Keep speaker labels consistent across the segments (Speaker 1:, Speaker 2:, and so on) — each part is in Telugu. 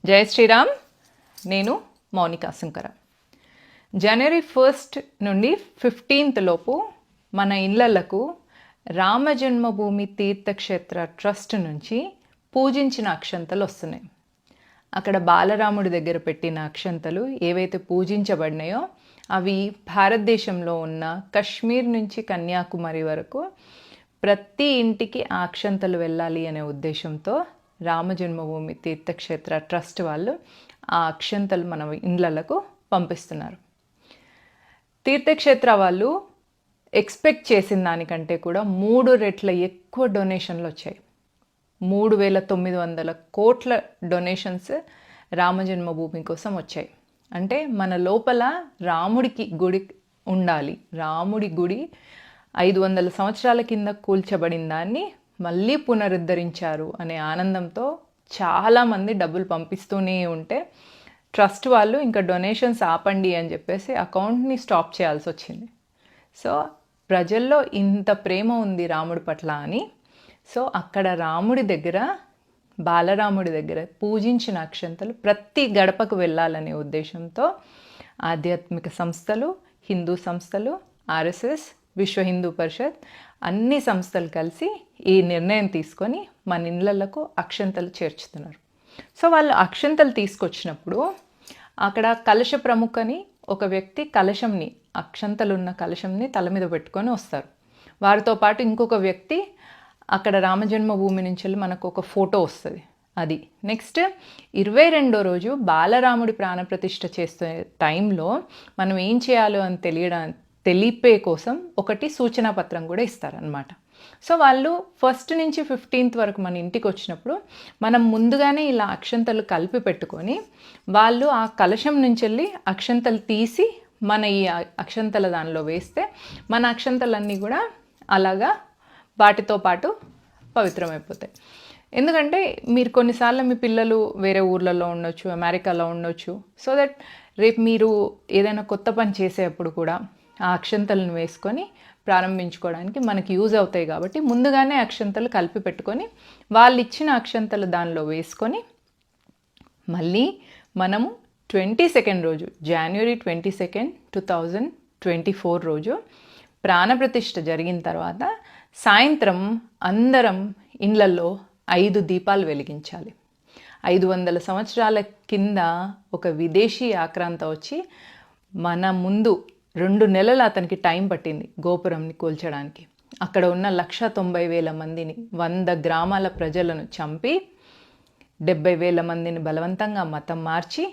Speaker 1: జై శ్రీరామ్. నేను మౌనికా సుంకర. జనవరి 1 నుండి 15 లోపు మన ఇళ్లలకు రామజన్మభూమి తీర్థక్షేత్ర ట్రస్ట్ నుంచి పూజించిన అక్షంతలు వస్తున్నాయి. అక్కడ బాలరాముడి దగ్గర పెట్టిన అక్షంతలు ఏవైతే పూజించబడినాయో అవి భారతదేశంలో ఉన్న కశ్మీర్ నుంచి కన్యాకుమారి వరకు ప్రతి ఇంటికి ఆ అక్షంతలు వెళ్ళాలి అనే ఉద్దేశంతో రామజన్మభూమి తీర్థక్షేత్ర ట్రస్ట్ వాళ్ళు ఆ అక్షంతలు మన ఇండ్లకు పంపిస్తున్నారు. తీర్థక్షేత్ర వాళ్ళు ఎక్స్పెక్ట్ చేసిన దానికంటే కూడా 3 రెట్ల ఎక్కువ డొనేషన్లు వచ్చాయి. 3,900 కోట్ల డొనేషన్స్ రామజన్మభూమి కోసం వచ్చాయి. అంటే మన లోపల రాముడికి గుడి ఉండాలి, రాముడి గుడి 500 సంవత్సరాల కింద కూల్చబడిన దాన్ని మళ్ళీ పునరుద్ధరించారు అనే ఆనందంతో చాలామంది డబ్బులు పంపిస్తూనే ఉంటే ట్రస్ట్ వాళ్ళు ఇంకా డొనేషన్స్ ఆపండి అని చెప్పేసి అకౌంట్ని స్టాప్ చేయాల్సి వచ్చింది. సో ప్రజల్లో ఇంత ప్రేమ ఉంది రాముడి పట్ల అని, సో అక్కడ రాముడి దగ్గర, బాలరాముడి దగ్గర పూజించిన అక్షంతలు ప్రతి గడపకు వెళ్ళాలనే ఉద్దేశంతో ఆధ్యాత్మిక సంస్థలు, హిందూ సంస్థలు, ఆర్ఎస్ఎస్, విశ్వ హిందూ పరిషత్ అన్ని సంస్థలు కలిసి ఈ నిర్ణయం తీసుకొని మన ఇళ్ళకు అక్షంతలు చేర్చుతున్నారు. సో వాళ్ళు అక్షంతలు తీసుకొచ్చినప్పుడు అక్కడ కలశ ప్రముఖని ఒక వ్యక్తి కలశంని, అక్షంతలు ఉన్న కలశంని తల మీద పెట్టుకొని వస్తారు. వారితో పాటు ఇంకొక వ్యక్తి అక్కడ రామజన్మభూమి నుంచి వెళ్ళి మనకు ఒక ఫోటో వస్తుంది. అది నెక్స్ట్ 22వ రోజు బాలరాముడి ప్రాణప్రతిష్ఠ చేసే టైంలో మనం ఏం చేయాలో అని తెలిపే కోసం ఒకటి సూచనా పత్రం కూడా ఇస్తారనమాట. సో వాళ్ళు 1 నుంచి 15 వరకు మన ఇంటికి వచ్చినప్పుడు మనం ముందుగానే ఇలా అక్షంతలు కలిపి పెట్టుకొని వాళ్ళు ఆ కలశం నుంచి వెళ్ళి అక్షంతలు తీసి మన ఈ అక్షంతల దానిలో వేస్తే మన అక్షంతలన్నీ కూడా అలాగా వాటితో పాటు పవిత్రమైపోతాయి. ఎందుకంటే మీరు కొన్నిసార్లు మీ పిల్లలు వేరే ఊర్లలో ఉండొచ్చు, అమెరికాలో ఉండొచ్చు. సో దట్ రేపు మీరు ఏదైనా కొత్త పని చేసేటప్పుడు కూడా ఆ అక్షంతలను వేసుకొని ప్రారంభించుకోవడానికి మనకి యూజ్ అవుతాయి. కాబట్టి ముందుగానే అక్షంతలు కలిపి పెట్టుకొని వాళ్ళు ఇచ్చిన అక్షంతలు దానిలో వేసుకొని మళ్ళీ మనము 22nd రోజు, జనవరి 22, 2024 రోజు ప్రాణప్రతిష్ఠ జరిగిన తర్వాత సాయంత్రం అందరం ఇండ్లలో 5 దీపాలు వెలిగించాలి. 500 సంవత్సరాల కింద ఒక విదేశీ ఆక్రాంత వచ్చి మన ముందు 2 నెలలు అతనికి టైం పట్టింది గోపురంని కూల్చడానికి. అక్కడ ఉన్న 190,000 మందిని, 100 గ్రామాల ప్రజలను చంపి 70,000 మందిని బలవంతంగా మతం మార్చి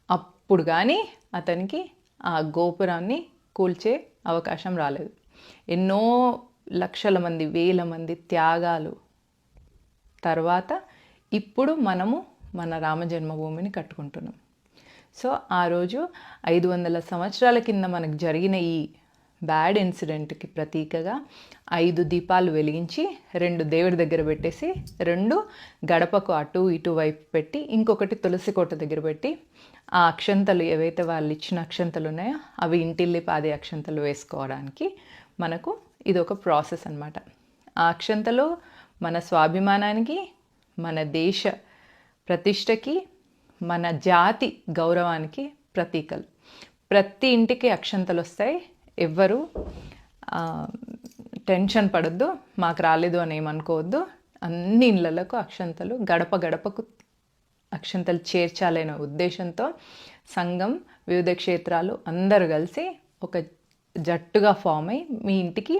Speaker 1: అప్పుడు కానీ అతనికి ఆ గోపురాన్ని కూల్చే అవకాశం రాలేదు. ఎన్నో లక్షల మంది, వేల మంది త్యాగాలు తర్వాత ఇప్పుడు మనము మన రామజన్మభూమిని కట్టుకుంటున్నాం. సో ఆ రోజు 500 సంవత్సరాల కింద మనకు జరిగిన ఈ బ్యాడ్ ఇన్సిడెంట్కి ప్రతీకగా 5 దీపాలు వెలిగించి 2 దేవుడి దగ్గర పెట్టేసి 2 గడపకు అటు ఇటు వైపు పెట్టి ఇంకొకటి తులసి కోట దగ్గర పెట్టి ఆ అక్షంతలు ఏవైతే వాళ్ళు ఇచ్చిన అక్షంతలు ఉన్నాయో అవి ఇంటిల్లి పాదే అక్షంతలు వేసుకోవడానికి మనకు ఇది ఒక ప్రాసెస్ అన్నమాట. ఆ అక్షంతలు మన స్వాభిమానానికి, మన దేశ ప్రతిష్టకి, మన జాతి గౌరవానికి ప్రతీకలు. ప్రతి ఇంటికి అక్షంతలు వస్తాయి. ఎవ్వరూ టెన్షన్ పడద్దు, మాకు రాలేదు అని ఏమనుకోవద్దు. అన్ని ఇళ్ళకు అక్షంతలు, గడప గడపకు అక్షంతలు చేర్చాలనే ఉద్దేశంతో సంఘం, వివిధ క్షేత్రాలు అందరూ కలిసి ఒక జట్టుగా ఫామ్ అయ్యి మీ ఇంటికి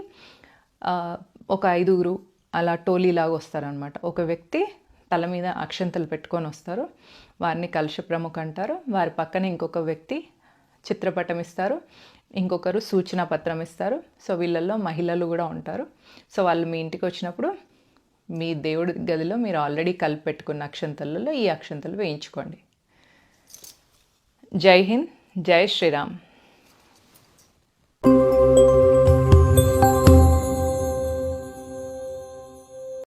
Speaker 1: ఒక 5గురు అలా టోలీలాగా వస్తారనమాట. ఒక వ్యక్తి తల మీద అక్షంతలు పెట్టుకొని వస్తారు, వారిని కలశ ప్రముఖ అంటారు. వారి పక్కన ఇంకొక వ్యక్తి చిత్రపటం ఇస్తారు, ఇంకొకరు సూచనా పత్రం ఇస్తారు. సో వీళ్ళల్లో మహిళలు కూడా ఉంటారు. సో వాళ్ళు మీ ఇంటికి వచ్చినప్పుడు మీ దేవుడి గదిలో మీరు ఆల్రెడీ కలిపి పెట్టుకున్న అక్షంతలలో ఈ అక్షంతలు వేయించుకోండి. జై హింద్, జై శ్రీరామ్.